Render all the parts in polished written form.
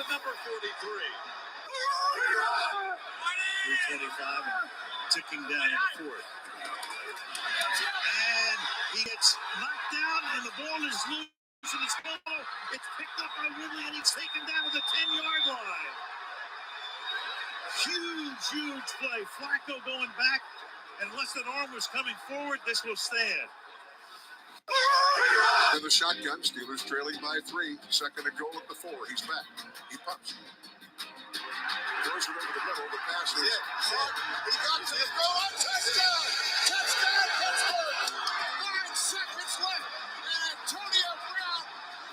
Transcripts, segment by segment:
to number 43. 3:25 and ticking down in the fourth. And he gets knocked down, and the ball is loose. And it's picked up by Ridley, and he's taken down to the 10-yard line. Huge play. Flacco going back. Unless an arm was coming forward, this will stand. In the shotgun, Steelers trailing by 3. Second and goal at the 4. He's back. He pumps. Throws it over the middle. The pass is it. He got to the goal line. Touchdown! Touchdown, Pittsburgh! 9 seconds left, and Antonio Brown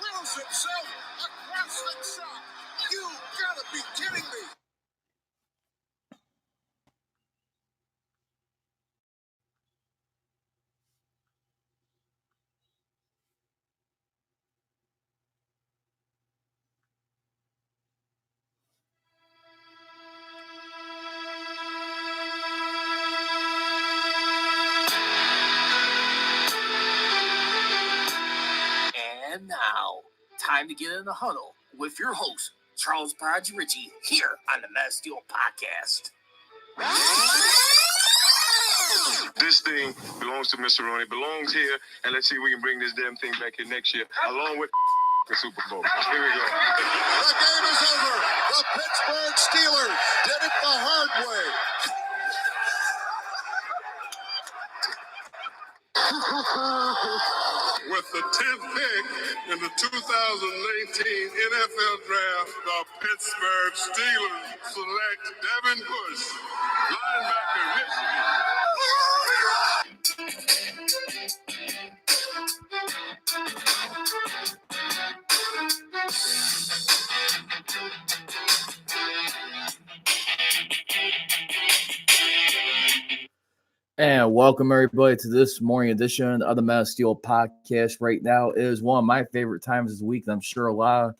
wills himself a crossing shot. You gotta be kidding me! And now, time to get in the huddle with your host, Charles Prodigy Ritchie, here on the Mass Steel Podcast. This thing belongs to Mr. Ronnie, belongs here, and let's see if we can bring this damn thing back here next year, along with the Super Bowl. Here we go. The game is over. The Pittsburgh Steelers did it the hard way. With the 10th pick in the 2019 NFL Draft, the Pittsburgh Steelers select Devin Bush, linebacker, Michigan. And welcome everybody to this morning edition of the Mass Steel Podcast. Right now is one of my favorite times of the week. I'm sure a lot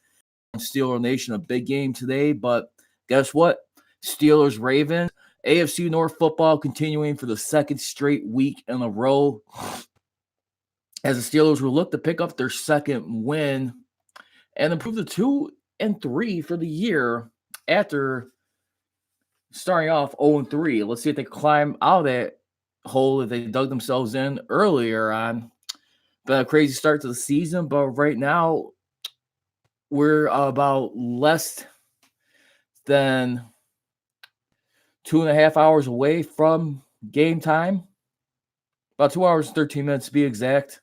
of Steeler Nation, a big game today, but guess what? Steelers Ravens, AFC North football continuing for the second straight week in a row. As the Steelers will look to pick up their second win and improve to 2-3 for the year after starting off 0-3. Let's see if they can climb out of that hole that they dug themselves in earlier on. Been a crazy start to the season, but right now we're about less than 2.5 hours away from game time. About 2 hours and 13 minutes to be exact.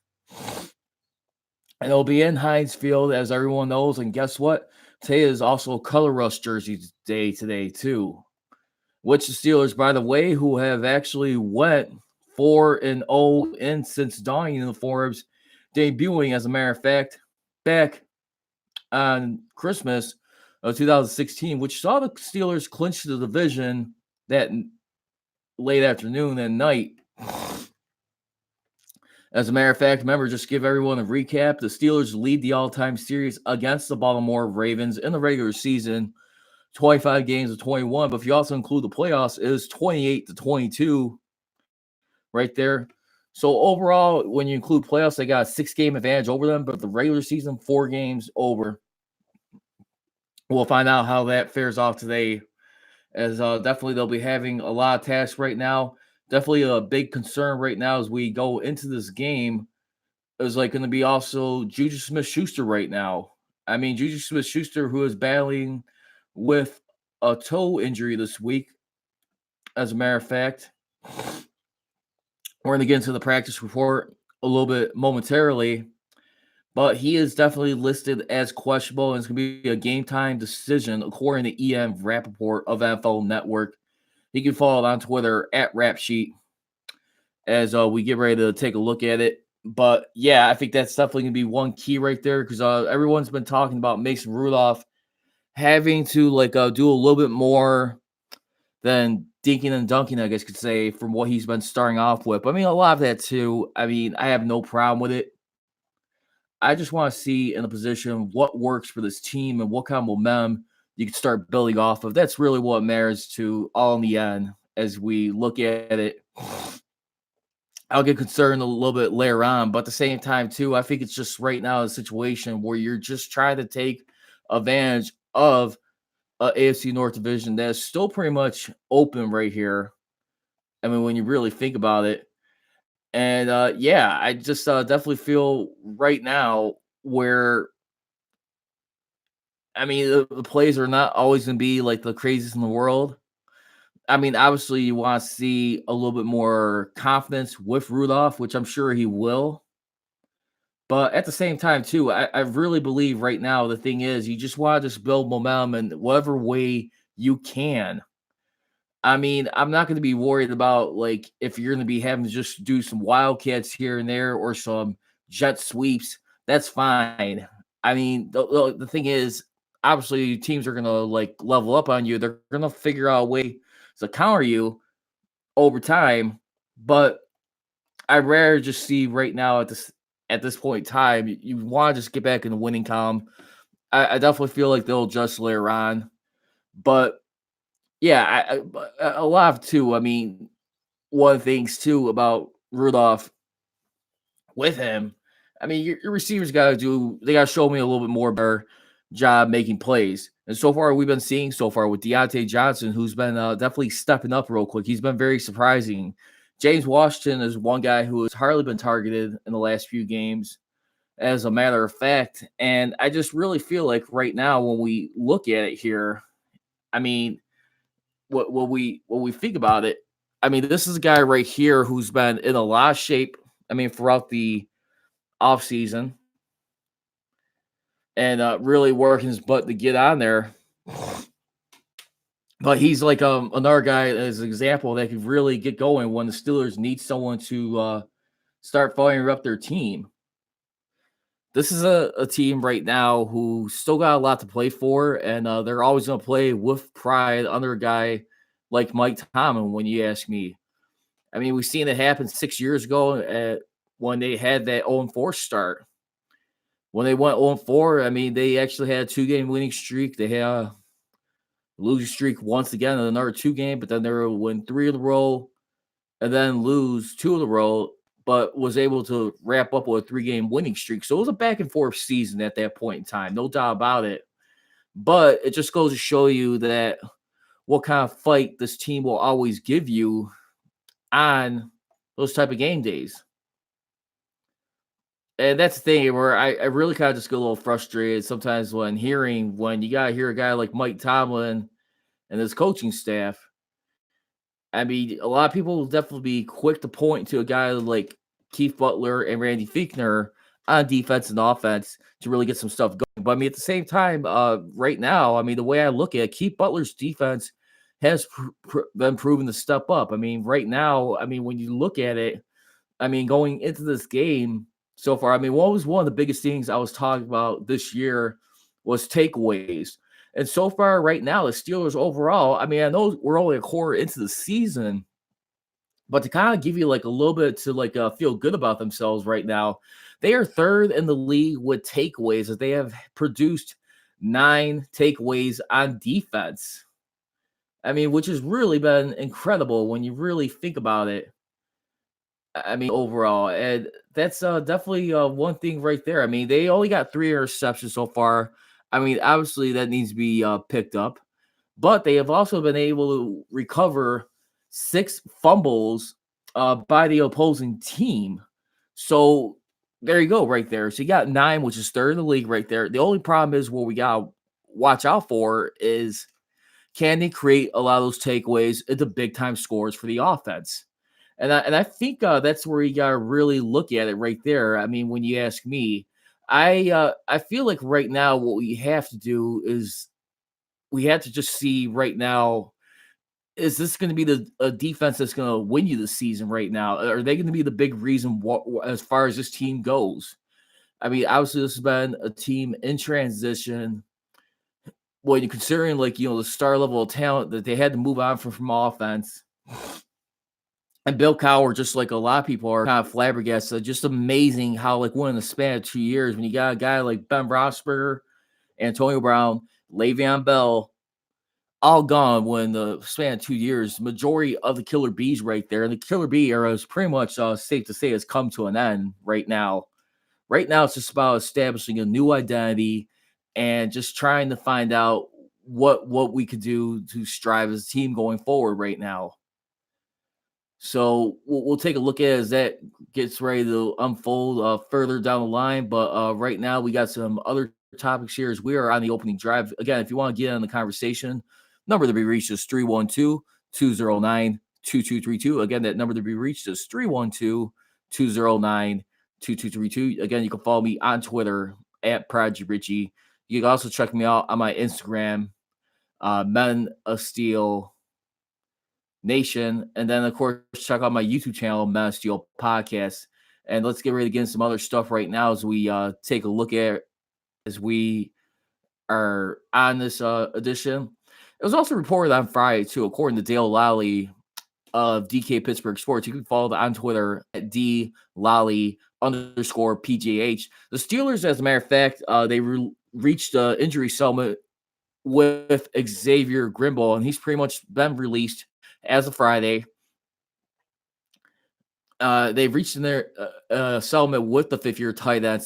And it'll be in Heinz Field, as everyone knows. And guess what? Today is also Color Rush Jersey Day today, too. Which the Steelers, by the way, who have actually went 4-0 in since donning uniforms, debuting, as a matter of fact, back on Christmas of 2016, which saw the Steelers clinch the division that late afternoon and night. As a matter of fact, remember, just give everyone a recap. The Steelers lead the all-time series against the Baltimore Ravens in the regular season, 25 games to 21, but if you also include the playoffs, it is 28-22 right there. So overall, when you include playoffs, they got a 6-game advantage over them, but the regular season, 4 games over. We'll find out how that fares off today, as definitely they'll be having a lot of tasks right now. Definitely a big concern right now as we go into this game is like going to be also Juju Smith-Schuster right now. I mean, Juju Smith-Schuster, who is battling with a toe injury this week, as a matter of fact. We're going to get into the practice report a little bit momentarily, but he is definitely listed as questionable, and it's going to be a game-time decision, according to Ian Rappaport of NFL Network. You can follow it on Twitter at RapSheet as we get ready to take a look at it. But, yeah, I think that's definitely going to be one key right there, because everyone's been talking about Mason Rudolph having to do a little bit more than dinking and dunking, I guess you could say, from what he's been starting off with. But, I mean, a lot of that too. I mean, I have no problem with it. I just want to see in a position what works for this team and what kind of momentum you can start building off of. That's really what matters to all in the end as we look at it. I'll get concerned a little bit later on, but at the same time too, I think it's just right now a situation where you're just trying to take advantage of AFC North division that's still pretty much open right here. I mean, when you really think about it. And yeah, I just definitely feel right now where I mean the plays are not always going to be like the craziest in the world. I mean, obviously, you want to see a little bit more confidence with Rudolph, which I'm sure he will. But at the same time, too, I really believe right now the thing is you just want to just build momentum in whatever way you can. I mean, I'm not going to be worried about like if you're going to be having to just do some wildcats here and there or some jet sweeps. That's fine. I mean, the thing is, obviously, teams are going to like level up on you. They're going to figure out a way to counter you over time. But I'd rather just see right now at this point in time, you want to just get back in the winning column. I definitely feel like they'll adjust later on, but yeah, a lot of too. I mean, one of the things too about Rudolph with him, I mean, your receivers they got to show me a little bit more better job making plays. And so far, we've been seeing so far with Deontay Johnson, who's been definitely stepping up real quick. He's been very surprising. James Washington is one guy who has hardly been targeted in the last few games, as a matter of fact. And I just really feel like right now, when we look at it here, I mean, what we think about it, I mean, this is a guy right here who's been in a lot of shape. I mean, throughout the offseason and really working his butt to get on there. But he's like another guy as an example that could really get going when the Steelers need someone to start firing up their team. This is a team right now who still got a lot to play for, and they're always going to play with pride under a guy like Mike Tomlin, when you ask me. I mean, we've seen it happen 6 years ago when they had that 0-4 start. When they went 0-4, I mean, they actually had a 2-game winning streak. They had a losing streak once again in another 2-game, but then they were win 3 in a row and then lose 2 in a row, but was able to wrap up with a 3-game winning streak. So it was a back and forth season at that point in time, no doubt about it. But it just goes to show you that what kind of fight this team will always give you on those type of game days. And that's the thing where I really kind of just get a little frustrated sometimes when you got to hear a guy like Mike Tomlin and his coaching staff. I mean, a lot of people will definitely be quick to point to a guy like Keith Butler and Randy Fichtner on defense and offense to really get some stuff going. But I mean, at the same time, right now, I mean, the way I look at it, Keith Butler's defense has been proven to step up. I mean, right now, I mean, when you look at it, I mean, going into this game so far, I mean, what was one of the biggest things I was talking about this year was takeaways. And so far, right now, the Steelers overall, I mean, I know we're only a quarter into the season, but to kind of give you like a little bit to like feel good about themselves right now, they are third in the league with takeaways, as they have produced 9 takeaways on defense. I mean, which has really been incredible when you really think about it. I mean, overall, and that's definitely one thing right there. I mean, they only got 3 interceptions so far. I mean, obviously that needs to be picked up, but they have also been able to recover 6 fumbles by the opposing team. So there you go, right there. So you got 9, which is third in the league right there. The only problem is what we got to watch out for is, can they create a lot of those takeaways into big time scores for the offense? And I think that's where you got to really look at it right there. I mean, when you ask me, I feel like right now what we have to do is we have to just see right now, is this going to be a defense that's going to win you the season right now? Are they going to be the big reason as far as this team goes? I mean, obviously this has been a team in transition. When you're considering like, the star level of talent that they had to move on from offense. And Bill Cowher, just like a lot of people are kind of flabbergasted, just amazing how like in the span of 2 years, when you got a guy like Ben Roethlisberger, Antonio Brown, Le'Veon Bell, all gone when the span of 2 years, majority of the killer bees right there. And the killer bee era is pretty much safe to say has come to an end right now. Right now, it's just about establishing a new identity and just trying to find out what we could do to strive as a team going forward right now. So we'll take a look at it as that gets ready to unfold further down the line. But right now, we got some other topics here as we are on the opening drive. Again, if you want to get in the conversation, number to be reached is 312-209-2232. Again, that number to be reached is 312-209-2232. Again, you can follow me on Twitter at Prodigy Richie. You can also check me out on my Instagram, Men of Steel Nation, and then of course check out my YouTube channel, Men of Steel Podcast. And let's get ready to get into some other stuff right now as we take a look at as we are on this edition. It was also reported on Friday too, according to Dale Lally of DK Pittsburgh Sports. You can follow on Twitter at DLally_PGH. The Steelers, as a matter of fact, they reached an injury settlement with Xavier Grimble, and he's pretty much been released as of Friday. They've reached in their settlement with the fifth-year tight end,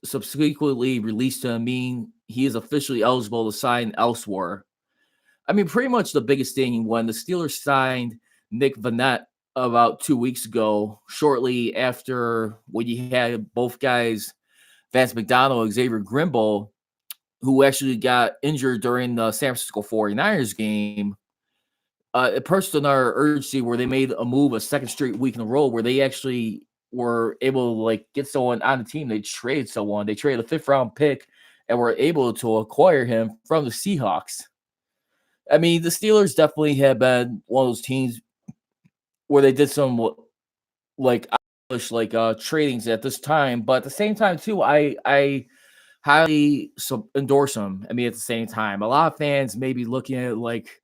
subsequently released him, meaning he is officially eligible to sign elsewhere. I mean, pretty much the biggest thing when the Steelers signed Nick Vannett about 2 weeks ago, shortly after when you had both guys, Vance McDonald and Xavier Grimble, who actually got injured during the San Francisco 49ers game. It pushed another urgency where they made a move a second straight week in a row where they actually were able to like get someone on the team. They traded someone. They traded a 5th round pick and were able to acquire him from the Seahawks. I mean, the Steelers definitely have been one of those teams where they did some like tradings at this time, but at the same time too, I highly endorse them. I mean, at the same time, a lot of fans may be looking at it like,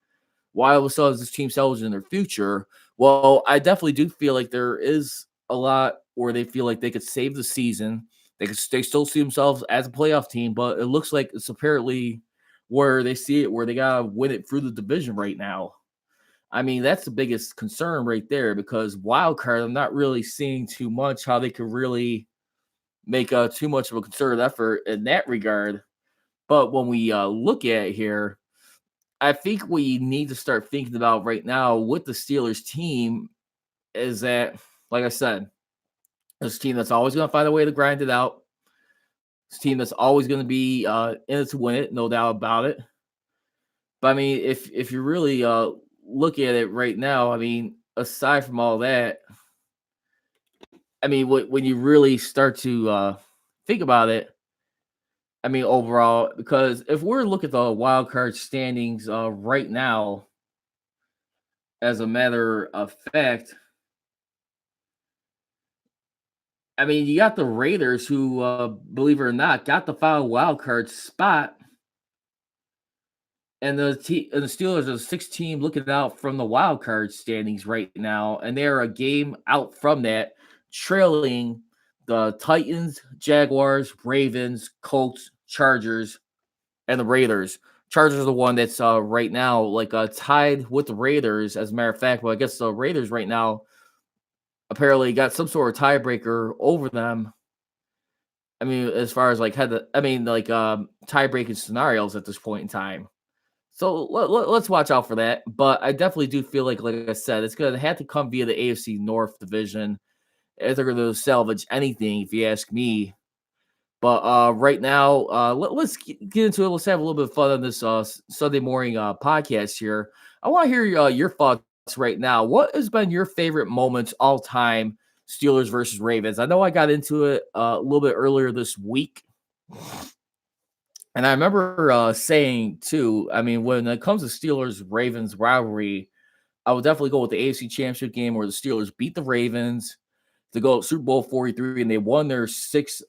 why all of a sudden is this team salvaging their future? Well, I definitely do feel like there is a lot where they feel like they could save the season. They still see themselves as a playoff team, but it looks like it's apparently where they see it, where they gotta win it through the division right now. I mean, that's the biggest concern right there, because wild card, I'm not really seeing too much how they could really make too much of a concerted effort in that regard. But when we look at it here, I think what you need to start thinking about right now with the Steelers team is that, like I said, this team that's always going to find a way to grind it out. This team that's always going to be in it to win it, no doubt about it. But I mean, if you really look at it right now, I mean, aside from all that, I mean, when you really start to think about it, I mean, overall, because if we're looking at the wild card standings right now, as a matter of fact, I mean, you got the Raiders who, believe it or not, got the final wild card spot. And the Steelers are the 6th team looking out from the wild card standings right now. And they're a game out from that, trailing the Titans, Jaguars, Ravens, Colts, Chargers, and the Raiders. Chargers are the one that's right now like tied with the Raiders. As a matter of fact, well, I guess the Raiders right now apparently got some sort of tiebreaker over them. I mean, as far as like tie-breaking scenarios at this point in time. So let's watch out for that. But I definitely do feel like I said, it's going to have to come via the AFC North division if they're going to salvage anything, if you ask me. But right now, let's get into it. Let's have a little bit of fun on this Sunday morning podcast here. I want to hear your thoughts right now. What has been your favorite moments all time, Steelers versus Ravens? I know I got into it a little bit earlier this week. And I remember saying, too, I mean, when it comes to Steelers-Ravens rivalry, I would definitely go with the AFC Championship game where the Steelers beat the Ravens to go Super Bowl 43, and they won their 6th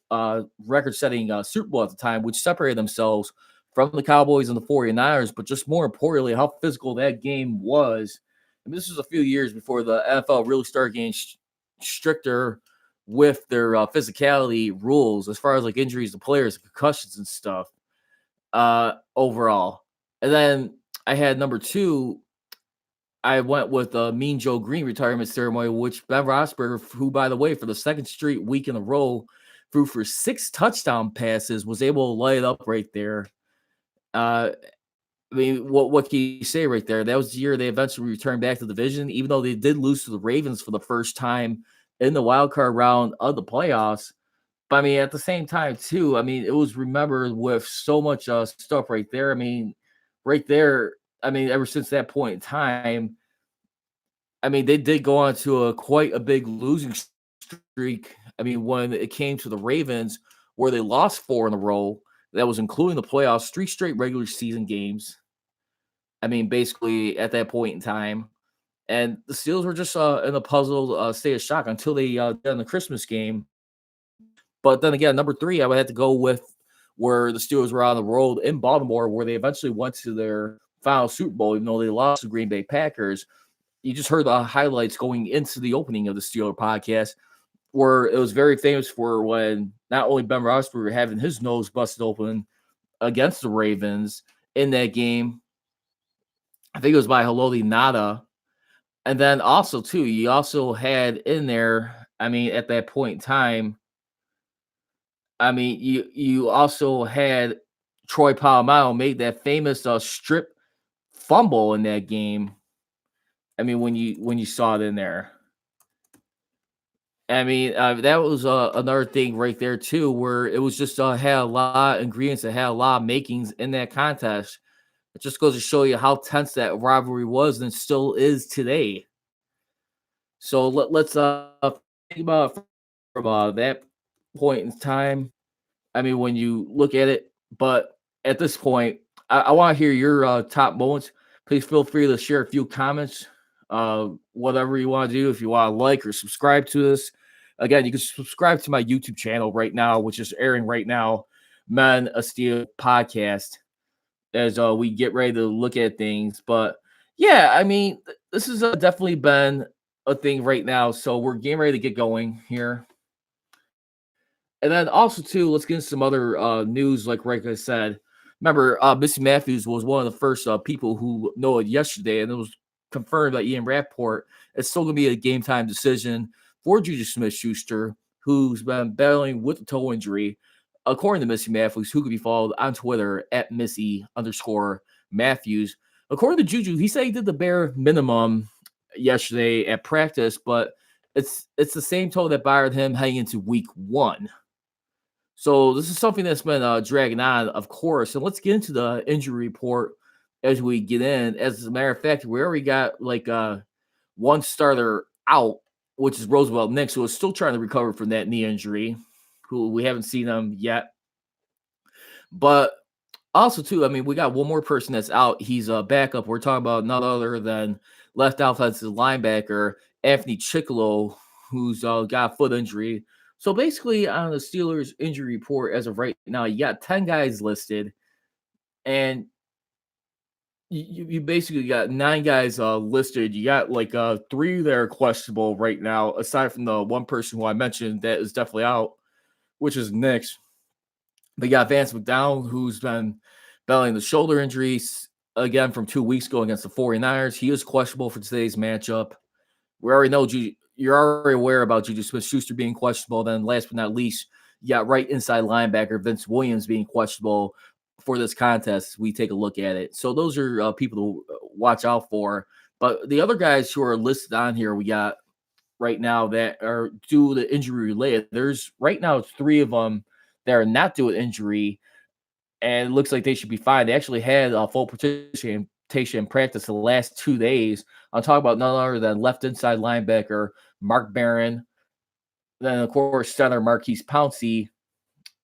record-setting Super Bowl at the time, which separated themselves from the Cowboys and the 49ers, but just more importantly, how physical that game was. And this was a few years before the NFL really started getting stricter with their physicality rules as far as like injuries to players, concussions and stuff. Overall. And then I had number 2, I went with Mean Joe Green retirement ceremony, which Ben Roethlisberger, who, by the way, for the 2nd straight week in a row, threw for 6 touchdown passes, was able to light it up right there. I mean, what can you say right there? That was the year they eventually returned back to the division, even though they did lose to the Ravens for the first time in the wild card round of the playoffs. But I mean, at the same time, too, I mean, it was remembered with so much stuff right there. I mean, right there, I mean, ever since that point in time, I mean, they did go on to a quite a big losing streak. I mean, when it came to the Ravens, where they lost 4 in a row, that was including the playoffs, 3 straight regular season games. I mean, basically at that point in time, and the Steelers were just in a puzzled state of shock until they done the Christmas game. But then again, number 3, I would have to go with where the Steelers were on the road in Baltimore, where they eventually went to their final Super Bowl, even though they lost to Green Bay Packers. You just heard the highlights going into the opening of the Steeler podcast, where it was very famous for when not only Ben Roethlisberger having his nose busted open against the Ravens in that game, I think it was by Haloti Ngata. And then also, too, you also had in there, I mean, at that point in time, I mean, you also had Troy Polamalu made that famous strip fumble in that game. I mean, when you saw it in there. I mean, that was another thing right there, too, where it was just had a lot of ingredients that had a lot of makings in that contest. It just goes to show you how tense that rivalry was and still is today. So let's think about it from that point in time. I mean, when you look at it, but at this point, I want to hear your top moments. Please feel free to share a few comments, whatever you want to do. If you want to like or subscribe to this, again, you can subscribe to my YouTube channel right now, which is airing right now, Men of Steel Podcast, as we get ready to look at things. But yeah, I mean, this has definitely been a thing right now. So we're getting ready to get going here. And then also, too, let's get into some other news. Like I said, remember, Missy Matthews was one of the first people who know it yesterday, and it was confirmed by Ian Rappaport. It's still going to be a game time decision for Juju Smith-Schuster, who's been battling with a toe injury. According to Missy Matthews, who could be followed on Twitter at Missy_Matthews. According to Juju, he said he did the bare minimum yesterday at practice, but it's the same toe that bothered him heading into week 1. So this is something that's been dragging on, of course. And let's get into the injury report as we get in. As a matter of fact, we already got like one starter out, which is Roosevelt Nix, who is still trying to recover from that knee injury, who we haven't seen him yet. But also, too, I mean, we got one more person that's out. He's a backup. We're talking about none other than left offensive linebacker Anthony Chickillo, who's got a foot injury. So basically, on the Steelers injury report as of right now, you got 10 guys listed, and you basically got 9 guys listed. You got like 3 that are questionable right now, aside from the one person who I mentioned that is definitely out, which is Nix. But you got Vance McDonald, who's been battling the shoulder injuries again from 2 weeks ago against the 49ers. He is questionable for today's matchup. We already know you're already aware about Juju Smith-Schuster being questionable. Then last but not least, you got right inside linebacker Vince Williams being questionable for this contest. We take a look at it. So those are people to watch out for. But the other guys who are listed on here, we got right now that are due to injury related. There's right now 3 of them that are not due to injury, and it looks like they should be fine. They actually had a full participation in practice the last 2 days. I'm talking about none other than left inside linebacker Mark Barron, then of course center Marquise Pouncey,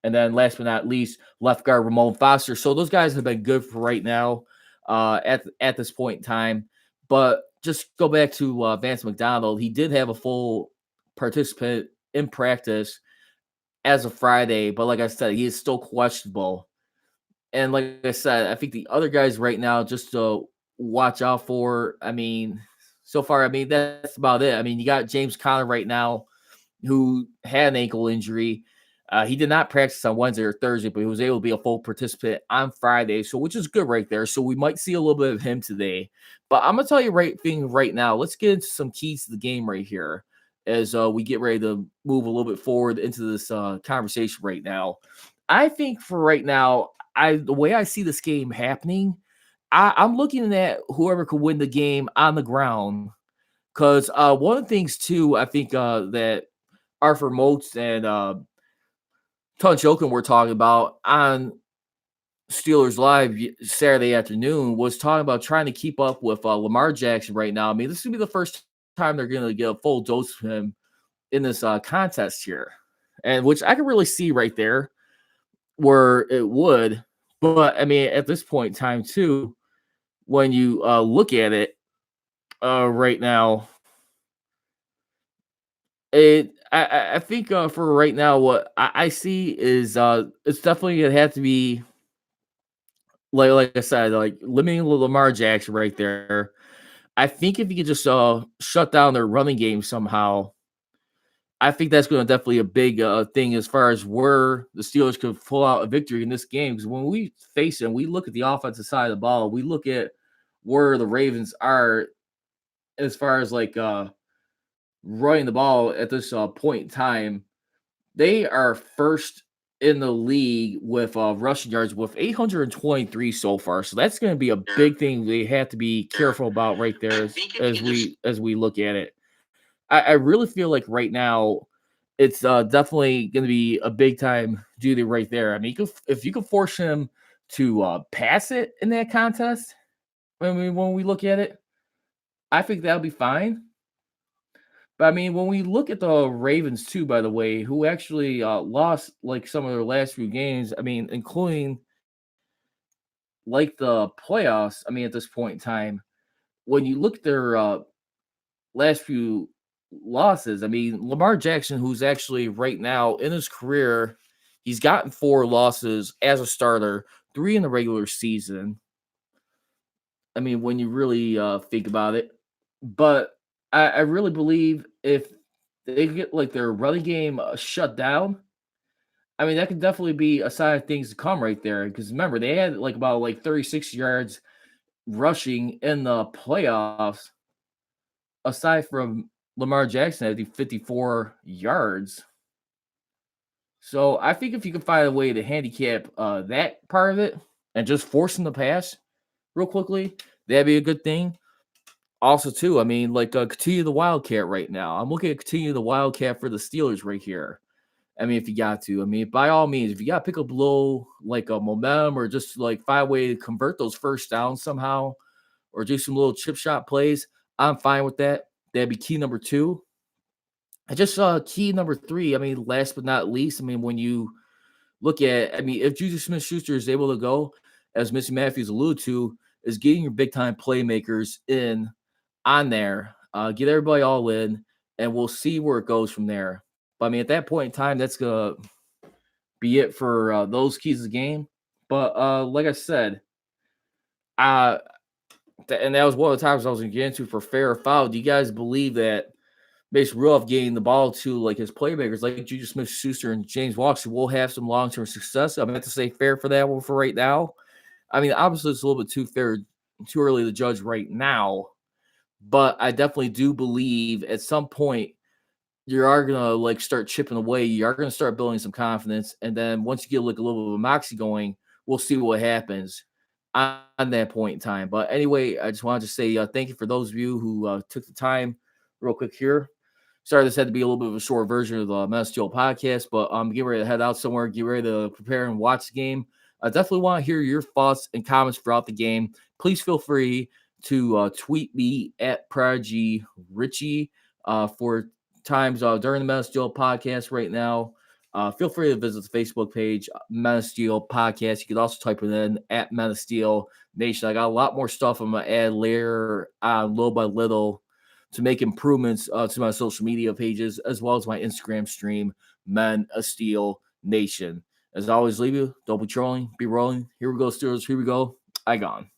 and then last but not least left guard Ramon Foster. So those guys have been good for right now at this point in time. But just go back to Vance McDonald. He did have a full participant in practice as of Friday, but like I said, he is still questionable. And like I said, I think the other guys right now just to watch out for, I mean, so far, I mean, that's about it. I mean, you got James Conner right now who had an ankle injury. He did not practice on Wednesday or Thursday, but he was able to be a full participant on Friday, so which is good right there. So we might see a little bit of him today. But I'm going to tell you right now. Let's get into some keys to the game right here as we get ready to move a little bit forward into this conversation right now. I think for right now, the way I see this game happening, I'm looking at whoever could win the game on the ground. Because one of the things too, I think that Arthur Moats and Ton Jokin were talking about on Steelers Live Saturday afternoon was talking about trying to keep up with Lamar Jackson right now. I mean, this is going to be the first time they're going to get a full dose of him in this contest here, and which I can really see right there where it would. But I mean, at this point in time, too, when you look at it right now, I think for right now, what I see is it's definitely gonna have to be like I said, like limiting Lamar Jackson right there. I think if you could just shut down their running game somehow, I think that's going to definitely a big thing as far as where the Steelers could pull out a victory in this game. Because when we face them, we look at the offensive side of the ball, we look at where the Ravens are as far as like running the ball at this point in time. They are first in the league with rushing yards with 823 so far. So that's going to be a big thing they have to be careful about right there as we look at it. I really feel like right now it's definitely going to be a big time duty right there. I mean, if you could force him to pass it in that contest, when we look at it, I think that'll be fine. But I mean, when we look at the Ravens too, by the way, who actually lost like some of their last few games, I mean, including like the playoffs. I mean, at this point in time, when you look at their last few losses, I mean, Lamar Jackson, who's actually right now in his career, he's gotten 4 losses as a starter, 3 in the regular season. I mean, when you really think about it, but I really believe if they get like their running game shut down, I mean that could definitely be a sign of things to come right there. Because remember, they had like about like 36 yards rushing in the playoffs, aside from Lamar Jackson having 54 yards. So I think if you can find a way to handicap that part of it and just force them to pass real quickly, that'd be a good thing. Also, too, I mean, like continue the Wildcat right now. I'm looking at continue the Wildcat for the Steelers right here. I mean, if you got to, I mean, by all means, if you got to pick up low like a momentum or just like find a way to convert those first downs somehow, or do some little chip shot plays, I'm fine with that. That'd be key number 2. I just saw key number 3. I mean, last but not least, I mean, when you look at, I mean, if Juju Smith-Schuster is able to go, as Missy Matthews alluded to, is getting your big time playmakers in on there, get everybody all in, and we'll see where it goes from there. But I mean, at that point in time, that's gonna be it for those keys of the game. But like I said, and that was one of the times I was gonna get into for fair or foul. Do you guys believe that Mason Rudolph getting the ball to like his playmakers, like Juju Smith-Schuster and James Walker, will have some long-term success? I'm going to say fair for that one for right now. I mean, obviously, it's a little bit too early to judge right now. But I definitely do believe at some point you are gonna like start chipping away. You are gonna start building some confidence, and then once you get like a little bit of a moxie going, we'll see what happens on that point in time. But anyway, I just wanted to say thank you for those of you who took the time, real quick here. Sorry, this had to be a little bit of a short version of the Menace Steel podcast, but I'm getting ready to head out somewhere, get ready to prepare and watch the game. I definitely want to hear your thoughts and comments throughout the game. Please feel free to tweet me at Prodigy Richie for times during the Menace Steel podcast right now. Feel free to visit the Facebook page, Menace Steel Podcast. You can also type it in at Menace Steel Nation. I got a lot more stuff I'm going to add later on, little by little, to make improvements to my social media pages, as well as my Instagram stream, Menace Steel Nation. As always, leave you. Don't be trolling, be rolling. Here we go, Steelers. Here we go. I gone.